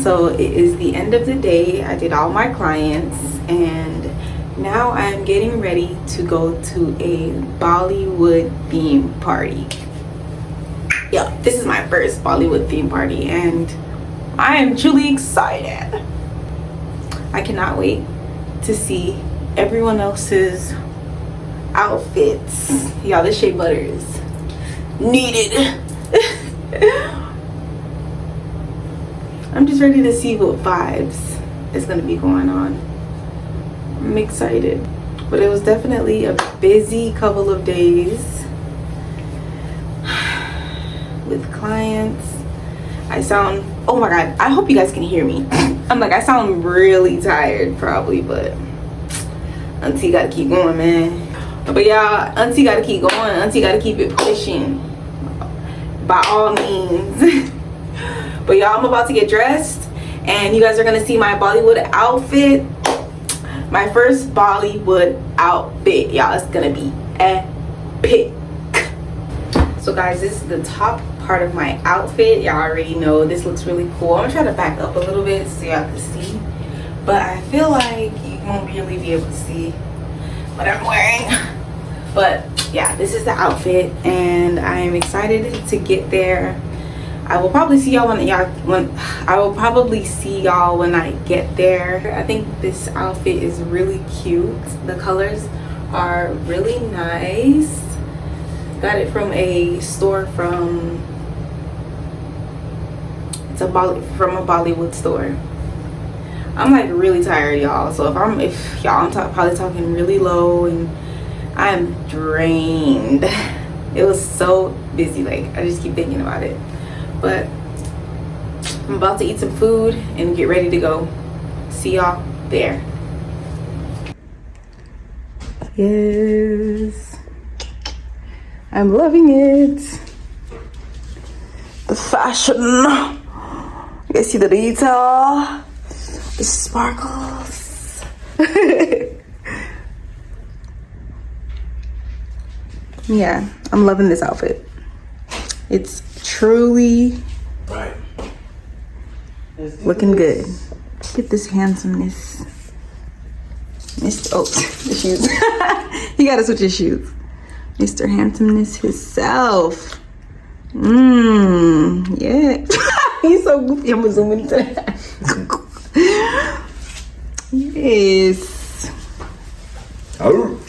So it is the end of the day. I did all my clients and now I'm getting ready to go to a Bollywood theme party. Yeah, this is my first Bollywood theme party and I am truly excited. I cannot wait to see everyone else's outfits. Y'all, this shea butter is needed. I'm just ready to see what vibes is gonna be going on. I'm excited. But it was definitely a busy couple of days with clients. I sound, oh my god, I hope you guys can hear me. I'm like, I sound really tired probably, but auntie gotta keep going, man. But y'all, auntie gotta keep going. Auntie gotta keep it pushing by all means. But y'all, I'm about to get dressed and you guys are gonna see my Bollywood outfit. My first Bollywood outfit, y'all. It's gonna be epic. So guys, this is the top part of my outfit. Y'all already know this looks really cool. I'm gonna try to back up a little bit so y'all can see, but I feel like you won't really be able to see what I'm wearing. But yeah, this is the outfit and I am excited to get there. I will probably see y'all when I get there. I think this outfit is really cute. The colors are really nice. Got it from a store from a Bollywood store. I'm like really tired, y'all. So if y'all, I'm probably talking really low and I'm drained. It was so busy. Like I just keep thinking about it. But I'm about to eat some food and get ready to go. See y'all there. Yes, I'm loving it. The fashion. You guys see the detail, the sparkles. Yeah, I'm loving this outfit. It's truly looking good. Look at this handsomeness. Oh, the shoes. He gotta switch his shoes. Mr. Handsomeness himself. Yeah. He's so goofy. I'm gonna zoom into that. Yes. Oh.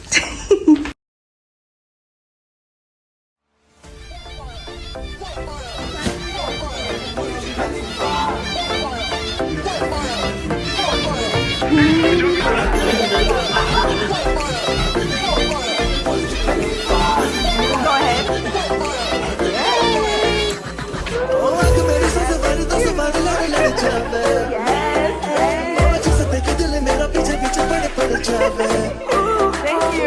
Thank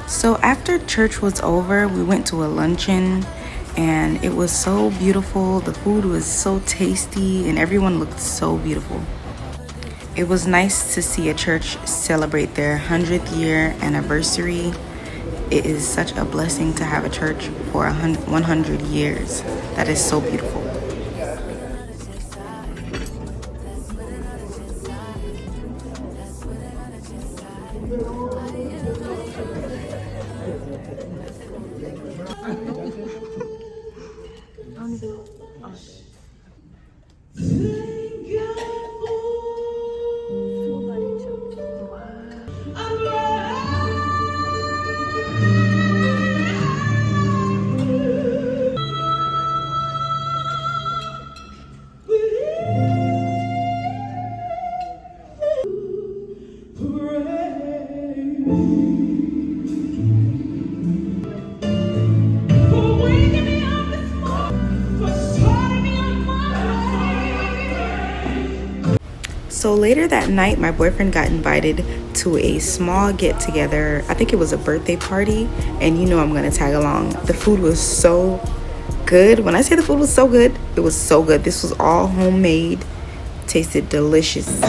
So after church was over, we went to a luncheon and it was so beautiful. The food was so tasty and everyone looked so beautiful. It was nice to see a church celebrate their 100th year anniversary. It is such a blessing to have a church for 100 years. That is so beautiful. So later that night, my boyfriend got invited to a small get-together. I think it was a birthday party, and you know I'm gonna tag along. The food was so good. When I say the food was so good, it was so good. This was all homemade, tasted delicious.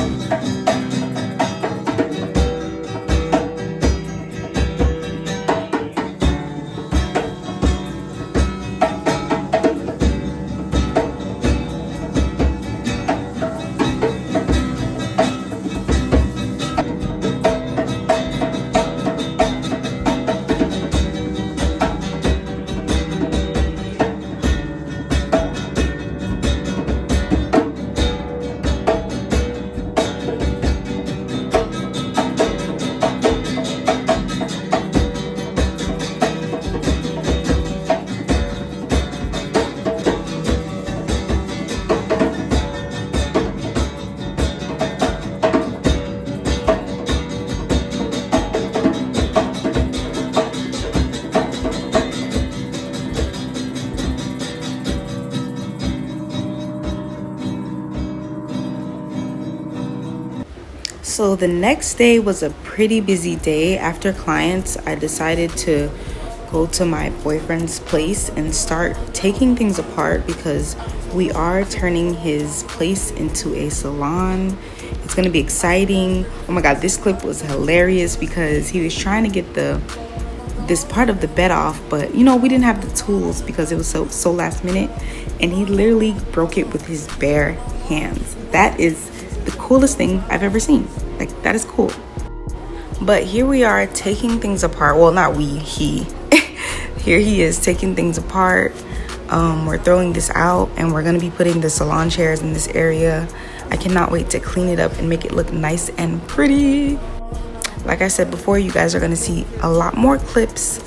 So the next day was a pretty busy day. After clients, I decided to go to my boyfriend's place and start taking things apart because we are turning his place into a salon. It's gonna be exciting. Oh my god, this clip was hilarious because he was trying to get this part of the bed off, but you know, we didn't have the tools because it was so last minute, and he literally broke it with his bare hands. That is the coolest thing I've ever seen. Like, that is cool. But here we are taking things apart. Well, not we, he. Here he is taking things apart. We're throwing this out, and we're gonna be putting the salon chairs in this area. I cannot wait to clean it up and make it look nice and pretty. Like I said before, you guys are gonna see a lot more clips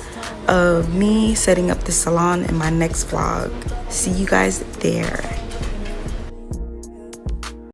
of me setting up the salon in my next vlog. See you guys there.